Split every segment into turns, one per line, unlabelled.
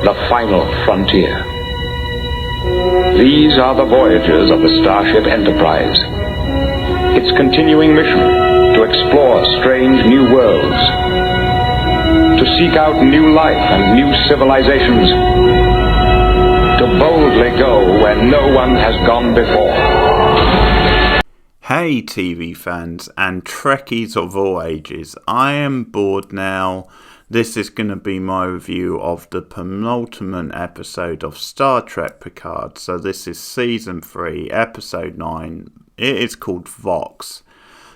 the final frontier. These are the voyages of the Starship Enterprise. Its continuing mission to explore strange new worlds, to seek out new life and new civilizations, to boldly go where no one has gone before.
Hey TV fans and Trekkies of all ages, I am bored now. This is going to be my review of the penultimate episode of Star Trek Picard. So this is Season 3, Episode 9. It is called Vox.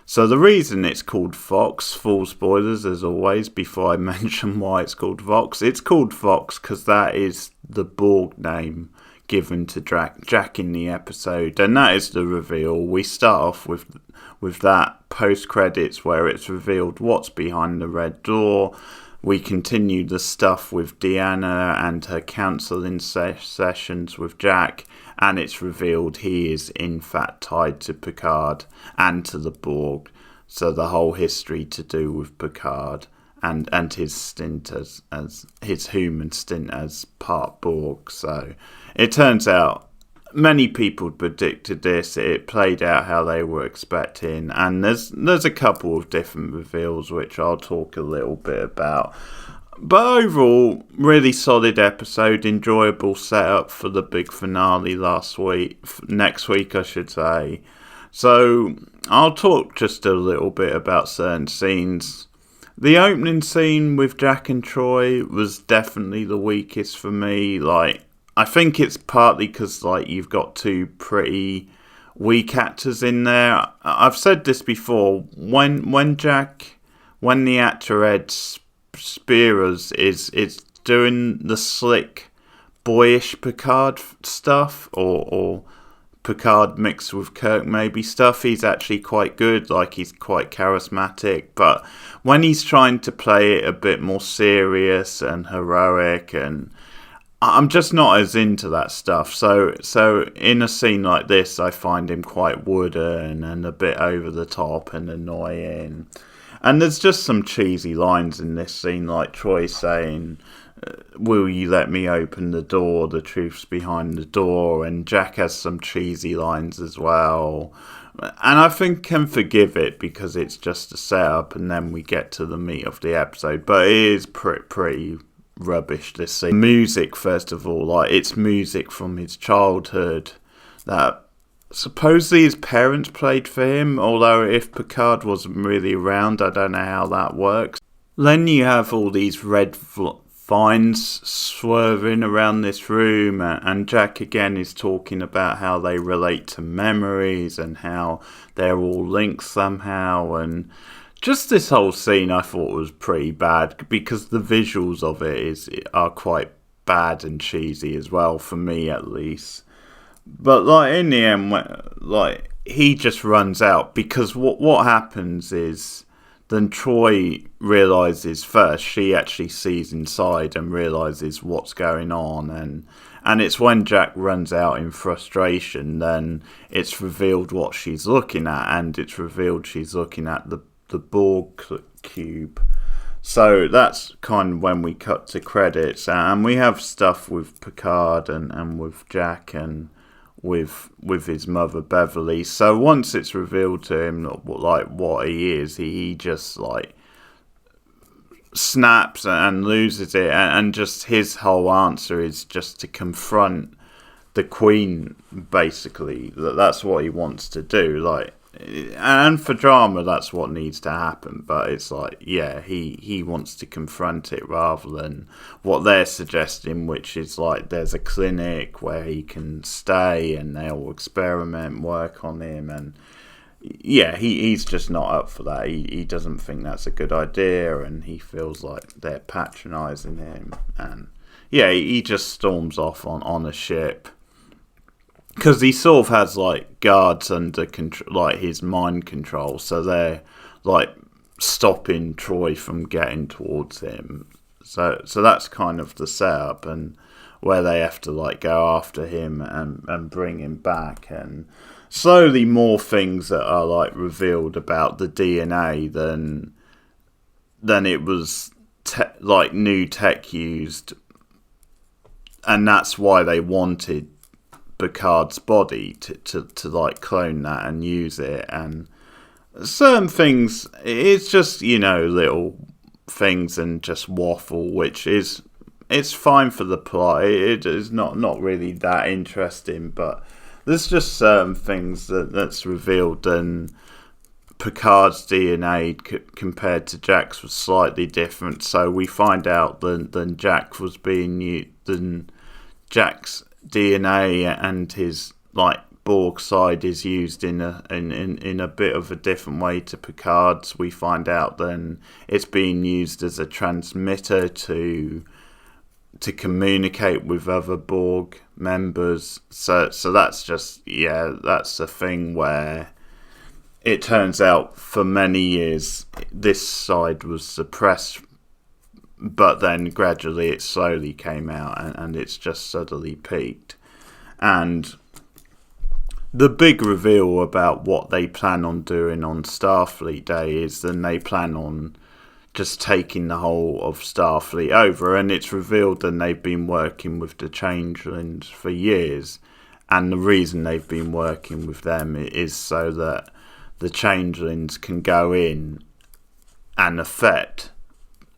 So the reason it's called Vox, full spoilers as always before I mention why it's called Vox. It's called Vox because that is the Borg name given to Jack in the episode, and that is the reveal. We start off with that post-credits where it's revealed what's behind the red door. We continue the stuff with Deanna and her counselling sessions with Jack, and it's revealed he is in fact tied to Picard and to the Borg. So the whole history to do with Picard and his stint as his human stint as part Borg. So it turns out many people predicted this. It played out how they were expecting, and there's a couple of different reveals which I'll talk a little bit about. But overall, really solid episode, enjoyable setup for the big finale next week I should say. So I'll talk just a little bit about certain scenes. The opening scene with Jack and Troy was definitely the weakest for me. I think it's partly because you've got two pretty weak actors in there. I've said this before. When the actor Ed Spears is doing the slick, boyish Picard stuff, or Picard mixed with Kirk maybe stuff, he's actually quite good. He's quite charismatic. But when he's trying to play it a bit more serious and heroic, and I'm just not as into that stuff. So in a scene like this, I find him quite wooden and a bit over the top and annoying. And there's just some cheesy lines in this scene, like Troy saying, "Will you let me open the door? The truth's behind the door." And Jack has some cheesy lines as well. And I think can forgive it because it's just a setup and then we get to the meat of the episode. But it is pretty rubbish, this scene. Music, first of all, it's music from his childhood that supposedly his parents played for him, although if Picard wasn't really around, I don't know how that works. Then you have all these red vines swerving around this room, and Jack again is talking about how they relate to memories and how they're all linked somehow, and just this whole scene I thought was pretty bad because the visuals of it are quite bad and cheesy as well, for me at least. But in the end, he just runs out because what happens is then Troy realises first, she actually sees inside and realises what's going on, and it's when Jack runs out in frustration, then it's revealed what she's looking at, and it's revealed she's looking at the Borg cube. So that's kind of when we cut to credits, and we have stuff with Picard and with Jack and with his mother Beverly. So once it's revealed to him what he is, he just snaps and loses it, and just his whole answer is just to confront the Queen. Basically, that's what he wants to do. And for drama, that's what needs to happen. But it's he wants to confront it rather than what they're suggesting, which is there's a clinic where he can stay and they'll experiment, work on him, and he's just not up for that. He doesn't think that's a good idea, and he feels like they're patronising him, and he just storms off on a ship. Because he sort of has guards under control, his mind control, so they're stopping Troy from getting towards him. So that's kind of the setup, and where they have to go after him and bring him back, and slowly more things that are revealed about the DNA than it was new tech used and that's why they wanted Picard's body to like clone that and use it. And certain things, it's just, little things and just waffle, which is, it's fine for the plot. It is not really that interesting, but there's just certain things that's revealed, and Picard's DNA compared to Jack's was slightly different. So we find out than Jack was being used, than Jack's DNA and his like Borg side is used in a bit of a different way to Picard's. We find out then it's being used as a transmitter to communicate with other Borg members. So that's just, that's a thing where it turns out for many years this side was suppressed, but then gradually it slowly came out and it's just suddenly peaked. And the big reveal about what they plan on doing on Starfleet Day is then they plan on just taking the whole of Starfleet over, and it's revealed that they've been working with the Changelings for years, and the reason they've been working with them is so that the Changelings can go in and affect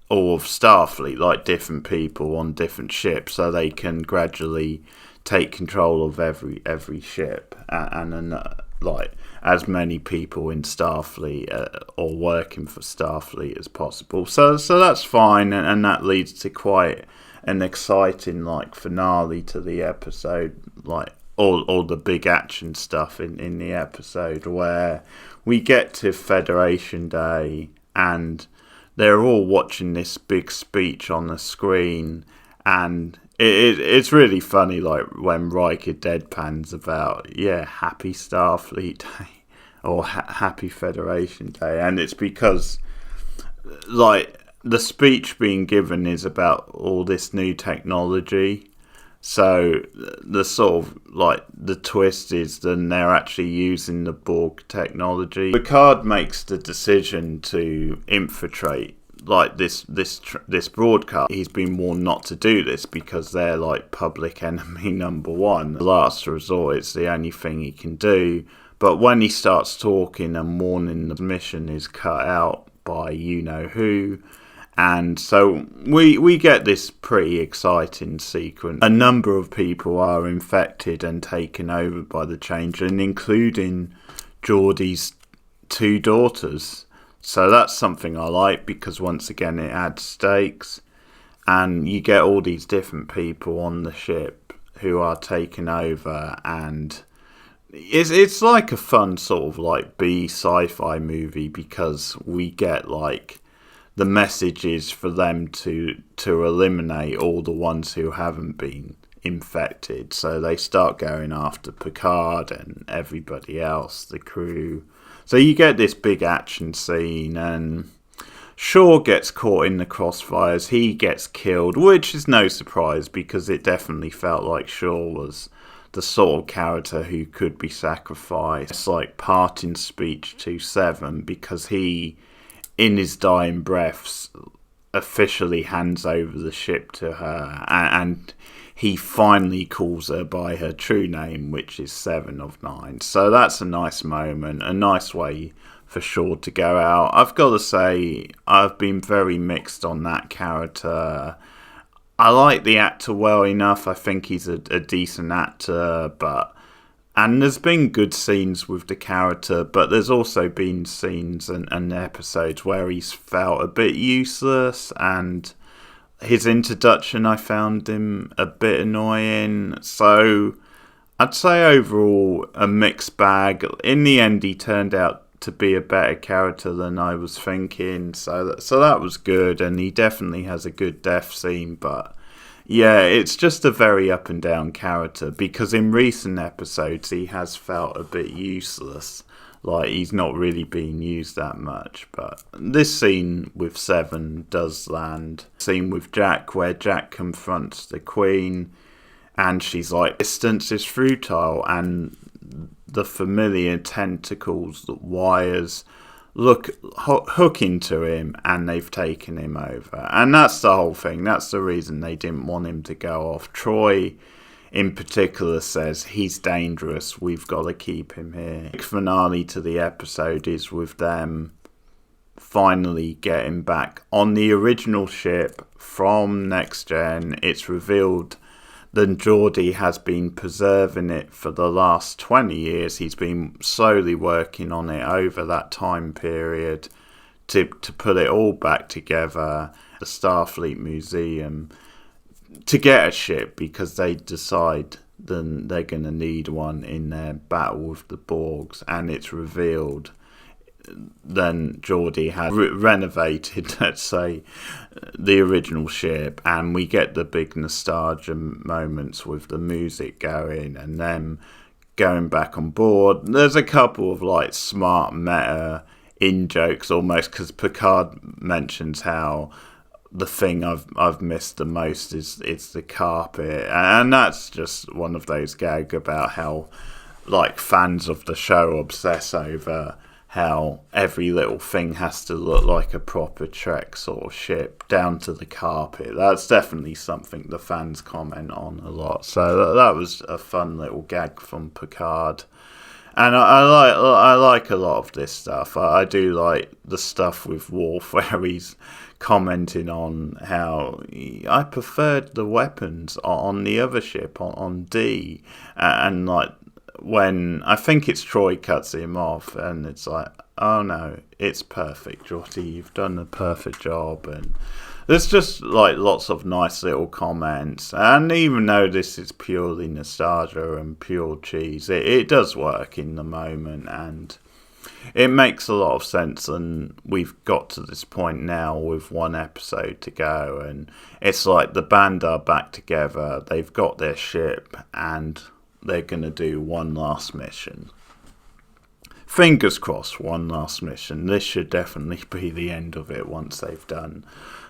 all of Starfleet, like different people on different ships, so they can gradually take control of every ship and like as many people in Starfleet or working for Starfleet as possible. So that's fine, and that leads to quite an exciting like finale to the episode, like all the big action stuff in the episode, where we get to Federation Day and they're all watching this big speech on the screen, and it's really funny, like when Riker deadpans about, happy Starfleet Day or happy Federation Day, and it's because like the speech being given is about all this new technology. So the sort of like the twist is then they're actually using the Borg technology. Picard makes the decision to infiltrate like this broadcast. He's been warned not to do this because they're like public enemy number one. The last resort, it's the only thing he can do. But when he starts talking and warning, the mission is cut out by you-know-who. And so we get this pretty exciting sequence. A number of people are infected and taken over by the Changeling, including Geordie's two daughters. So that's something I like, because once again it adds stakes. And you get all these different people on the ship who are taken over, and it's like a fun sort of like B sci-fi movie, because we get like the message is for them to eliminate all the ones who haven't been infected. So they start going after Picard and everybody else, the crew. So you get this big action scene, and Shaw gets caught in the crossfires. He gets killed, which is no surprise, because it definitely felt like Shaw was the sort of character who could be sacrificed. It's like parting speech to Seven, because he, in his dying breaths, officially hands over the ship to her, and he finally calls her by her true name, which is 7 of 9. So that's a nice moment, a nice way for Shaw to go out. I've got to say, I've been very mixed on that character. I like the actor well enough. I think he's a decent actor, and there's been good scenes with the character, but there's also been scenes and episodes where he's felt a bit useless, and his introduction, I found him a bit annoying. So I'd say overall a mixed bag. In the end, he turned out to be a better character than I was thinking. So that was good, and he definitely has a good death scene. But yeah, it's just a very up and down character, because in recent episodes he has felt a bit useless. Like, he's not really being used that much. But this scene with Seven does land. Scene with Jack, where Jack confronts the Queen, and she's like, distance is futile, and the familiar tentacles, the wires, hook into him, and they've taken him over. And that's the whole thing. That's the reason they didn't want him to go off. Troy, in particular, says he's dangerous. We've got to keep him here. The finale to the episode is with them finally getting back on the original ship from Next Gen. It's revealed that Geordi has been preserving it for the last 20 years. He's been slowly working on it over that time period to put it all back together. The Starfleet Museum, to get a ship, because they decide then they're going to need one in their battle with the Borgs, and it's revealed then Geordi has renovated, let's say, the original ship, and we get the big nostalgia moments with the music going and them going back on board. There's a couple of like smart meta in-jokes almost, because Picard mentions how the thing I've missed the most is the carpet, and that's just one of those gags about how like fans of the show obsess over how every little thing has to look like a proper Trek sort of ship, down to the carpet. That's definitely something the fans comment on a lot. So that was a fun little gag from Picard. And I like a lot of this stuff. I do like the stuff with Worf where he's commenting on how I preferred the weapons on the other ship, on D. And like, when I think it's Troy cuts him off, and it's like, oh no, it's perfect, Geordi, you've done a perfect job. And there's just like lots of nice little comments, and even though this is purely nostalgia and pure cheese, it does work in the moment, and it makes a lot of sense. And we've got to this point now with one episode to go, and it's like the band are back together, they've got their ship, and they're going to do one last mission. Fingers crossed, one last mission. This should definitely be the end of it once they've done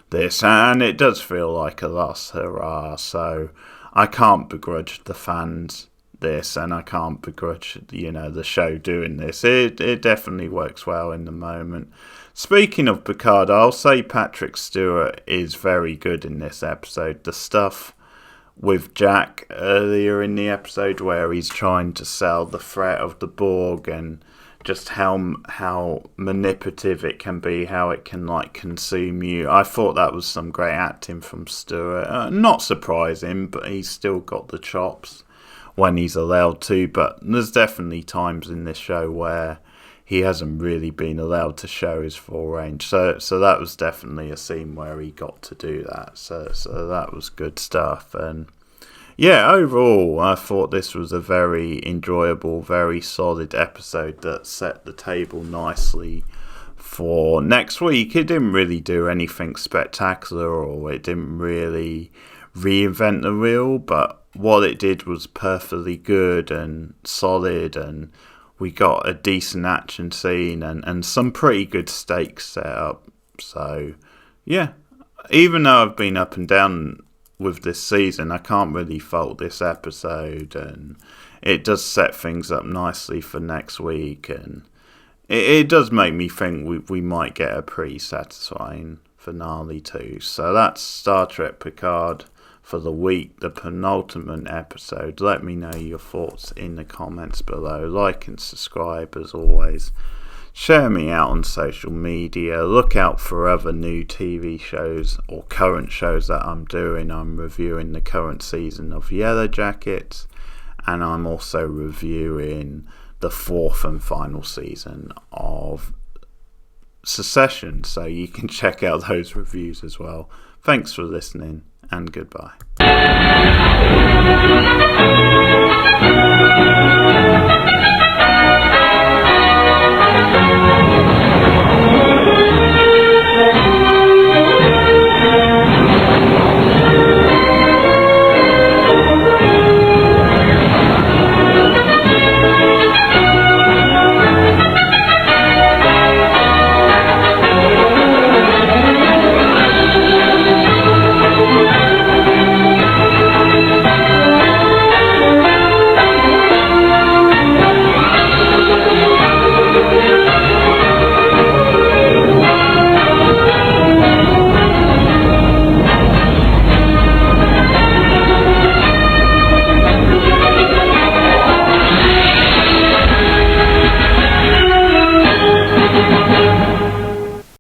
this. And it does feel like a last hurrah. So I can't begrudge the fans this, and I can't begrudge, the show doing this. It definitely works well in the moment. Speaking of Picard, I'll say Patrick Stewart is very good in this episode. The stuff with Jack earlier in the episode where he's trying to sell the threat of the Borg, and just how manipulative it can be, how it can like consume you. I thought that was some great acting from Stewart. Not surprising, but he's still got the chops when he's allowed to. But there's definitely times in this show where he hasn't really been allowed to show his full range. So that was definitely a scene where he got to do that. So that was good stuff. And yeah, overall, I thought this was a very enjoyable, very solid episode that set the table nicely for next week. It didn't really do anything spectacular, or it didn't really reinvent the wheel, but what it did was perfectly good and solid, and we got a decent action scene and some pretty good stakes set up. So, yeah, even though I've been up and down with this season, I can't really fault this episode, and it does set things up nicely for next week, and it does make me think we might get a pretty satisfying finale too. So that's Star Trek Picard for the week, the penultimate episode. Let me know your thoughts in the comments below. Like and subscribe as always. Share me out on social media. Look out for other new TV shows or current shows that I'm doing. I'm reviewing the current season of Yellow Jackets, and I'm also reviewing the 4th and final season of Succession, so you can check out those reviews as well. Thanks for listening, and goodbye.